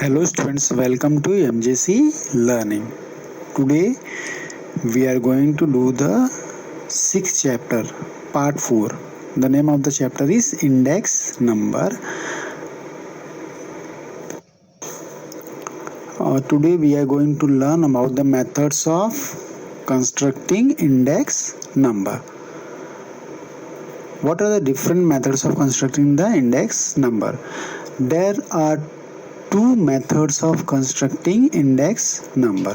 Hello students, welcome to MJC Learning. Today we are going to do the sixth chapter, part 4. The name of the chapter is Index Number. Today we are going to learn about the methods of constructing index number. What are the different methods of constructing the index number? There are two methods of constructing index number.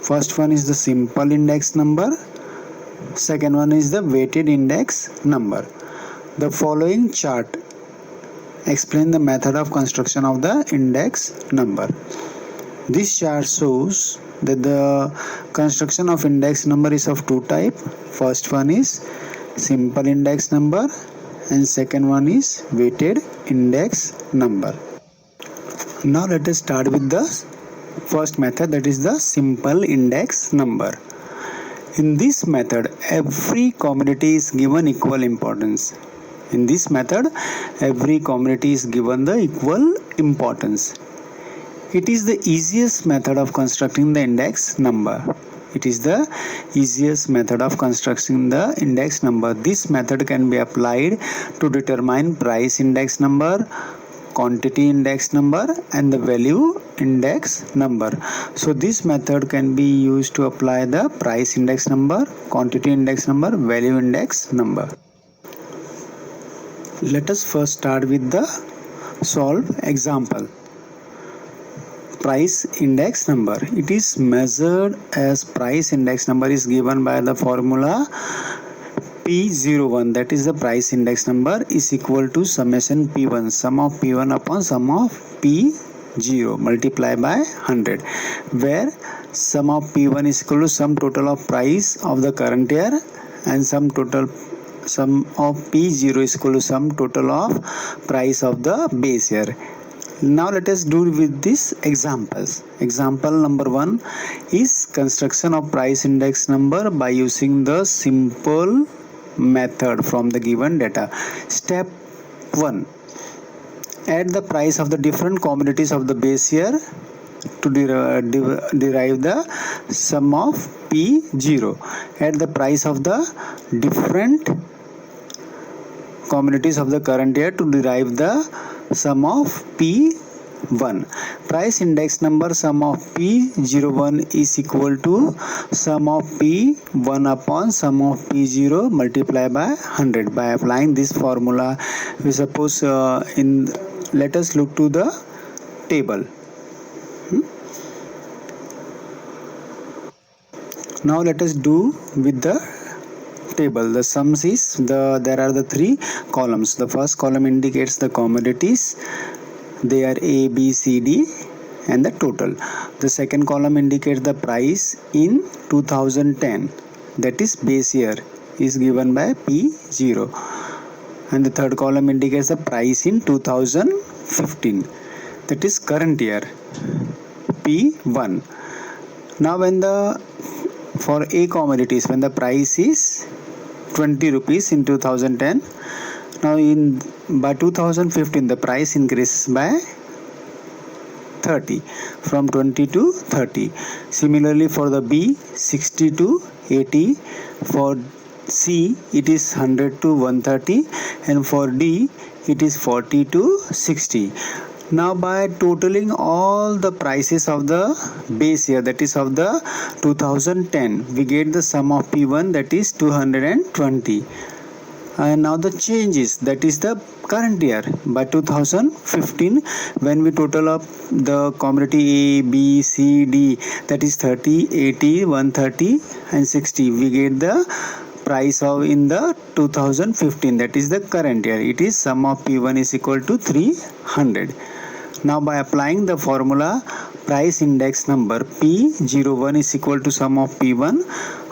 First one is the simple index number. Second one is the weighted index number. The following chart explain the method of construction of the index number. This chart shows that the construction of index number is of two types. First one is simple index number and second one is weighted index number. Now let us start with the first method, that is the simple index number. In this method, every commodity is given equal importance. In this method, every commodity is given the equal importance. It is the easiest method of constructing the index number. It is the easiest method of constructing the index number. This method can be applied to determine price index number, quantity index number and the value index number. So this method can be used to apply the price index number, quantity index number, value index number. Let us first start with the solve example. Price index number. It is measured as price index number is given by the formula P01, that is the price index number, is equal to summation P1, sum of P1 upon sum of P0 multiplied by 100, where sum of P1 is equal to sum total of price of the current year and sum of P0 is equal to sum total of price of the base year. Now let us do with these examples. Example number 1 is construction of price index number by using the simple method from the given data. Step 1. Add the price of the different commodities of the base year to derive the sum of P0. Add the price of the different commodities of the current year to derive the sum of P1. Price index number sum of P01 is equal to sum of P1 upon sum of P0 multiplied by 100. By applying this formula, we suppose let us look to the table. Now let us do with the table. The sums is there are the three columns. The first column indicates the commodities. They are A, B, C, D and the total. The second column indicates the price in 2010, that is base year, is given by P0, and the third column indicates the price in 2015, that is current year, P1. Now for A commodities, when the price is 20 rupees in 2010, now by 2015 the price increases by 30, from 20 to 30. Similarly for the B, 60 to 80, for C it is 100 to 130, and for D it is 40 to 60. Now by totaling all the prices of the base year, that is of the 2010, we get the sum of P1, that is 220. And now the changes, that is the current year. By 2015, when we total up the commodity A, B, C, D, that is 30, 80, 130 and 60, we get the price of in the 2015, that is the current year. It is sum of P1 is equal to 300. Now by applying the formula price index number, P01 is equal to sum of P1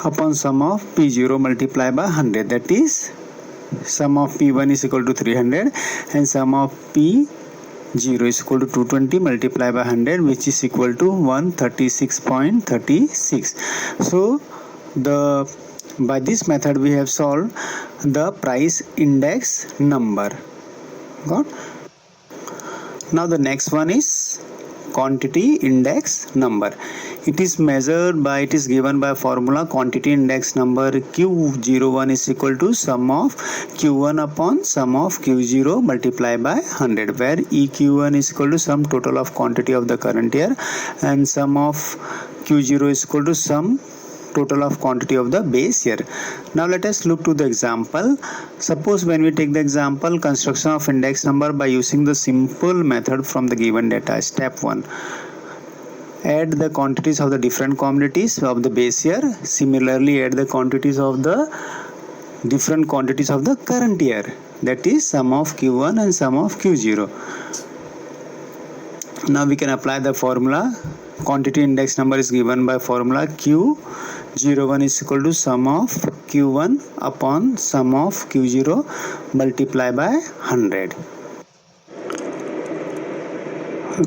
upon sum of P0 multiplied by 100, that is sum of P1 is equal to 300 and sum of P0 is equal to 220 multiplied by 100, which is equal to 136.36. So by this method we have solved the price index number. Got? Now the next one is quantity index number. It is given by formula quantity index number Q01 is equal to sum of Q1 upon sum of Q0 multiplied by 100, where EQ1 is equal to sum total of quantity of the current year and sum of Q0 is equal to sum total of quantity of the base year. Now let us look to the example. Suppose when we take the example construction of index number by using the simple method from the given data. Step 1. Add the quantities of the different commodities of the base year. Similarly, add the quantities of the different quantities of the current year. That is sum of Q1 and sum of Q0. Now we can apply the formula. Quantity index number is given by formula Q01 is equal to sum of Q1 upon sum of Q0 multiplied by 100.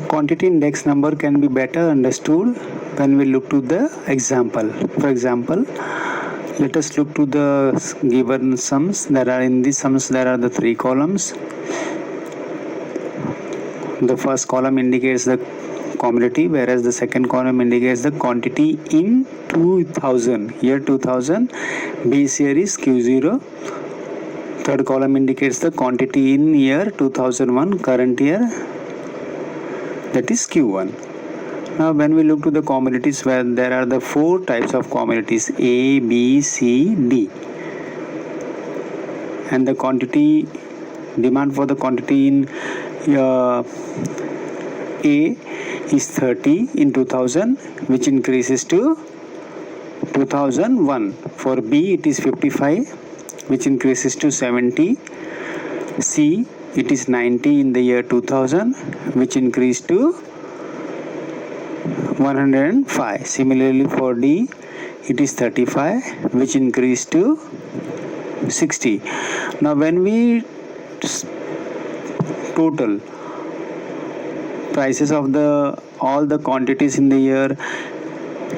Quantity index number can be better understood when we look to the example. For example, let us look to the given sums. In these sums there are the 3 columns. The first column indicates the commodity, whereas the second column indicates the quantity in 2000, year 2000. Base year is Q0. Third column indicates the quantity in year 2001, current year, that is Q1. Now when we look to the commodities, where there are the 4 types of commodities A, B, C, D, and the quantity demand for the quantity in A is 30 in 2000, which increases to 2001. For B it is 55, which increases to 70. C it is 90 in the year 2000, which increased to 105. Similarly for D it is 35, which increased to 60. Now when we total prices of all the quantities in the year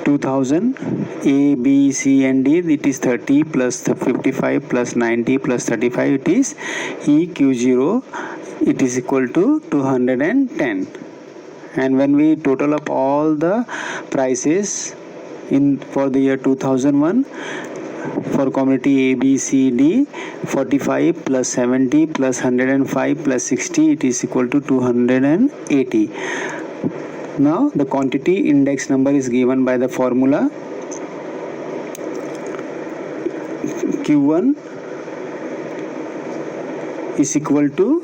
2000, A, B, C and D, it is 30 plus 55 plus 90 plus 35, it is EQ0, it is equal to 210. And when we total up all the prices for the year 2001, for commodity A, B, C, D, 45 plus 70 plus 105 plus 60, it is equal to 280. Now the quantity index number is given by the formula Q1 is equal to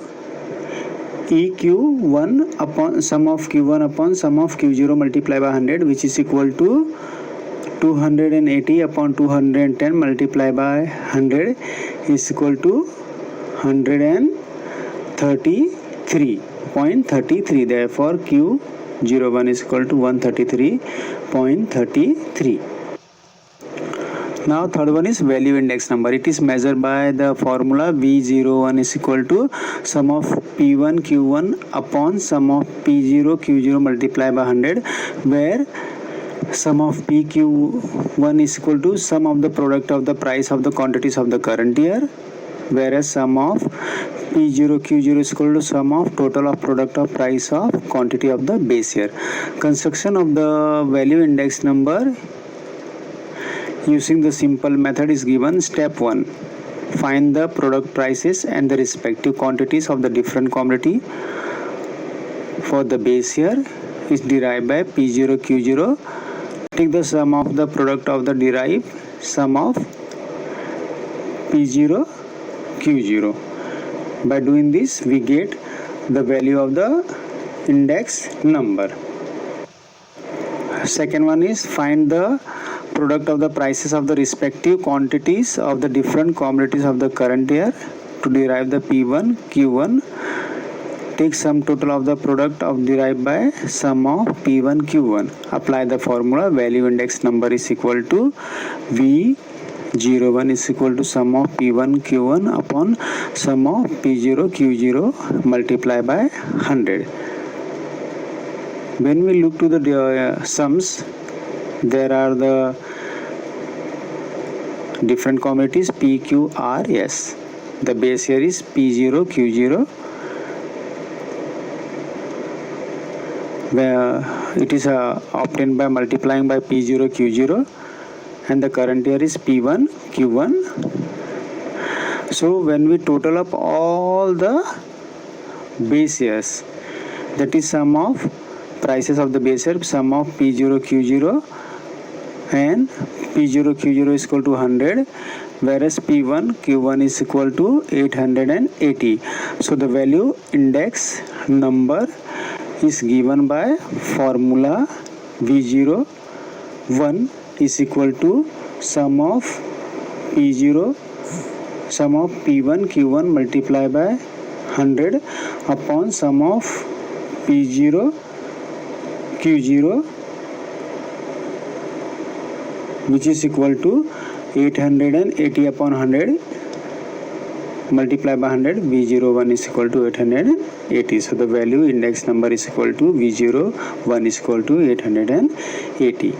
EQ1 upon sum of Q1 upon sum of Q0 multiplied by 100, which is equal to 280 upon 210 multiplied by 100 is equal to 133.33. Therefore Q01 is equal to 133.33. Now third one is value index number. It is measured by the formula V01 is equal to sum of P1 Q1 upon sum of P0 Q0 multiplied by 100, where sum of PQ1 is equal to sum of the product of the price of the quantities of the current year, whereas sum of P0 Q0 is equal to sum of total of product of price of quantity of the base year. Construction of the value index number using the simple method is given. Step 1. Find the product prices and the respective quantities of the different commodity for the base year is derived by P0 Q0. Take the sum of the product of the derived sum of P0 Q0. By doing this, we get the value of the index number. Second one is find the product of the prices of the respective quantities of the different commodities of the current year. To derive the P1 Q1, take sum total of the product of derived by sum of P1 Q1. Apply the formula value index number is equal to V01 is equal to sum of P1 Q1 upon sum of P0 Q0 multiplied by 100. When we look to the sums, there are the different commodities P, Q, R, S. The base here is P0 Q0. where it is obtained by multiplying by P0 Q0, and the current here is P1 Q1. So when we total up all the base years, that is sum of prices of the base year, sum of P0 Q0, and P0 Q0 is equal to 100, whereas P1 Q1 is equal to 880. So the value index number is given by formula V01 is equal to sum of P1 Q1 multiplied by 100 upon sum of P0 Q0, which is equal to 880 upon 100 multiplied by 100. V01 is equal to 880. So the value index number is equal to V01 is equal to 880.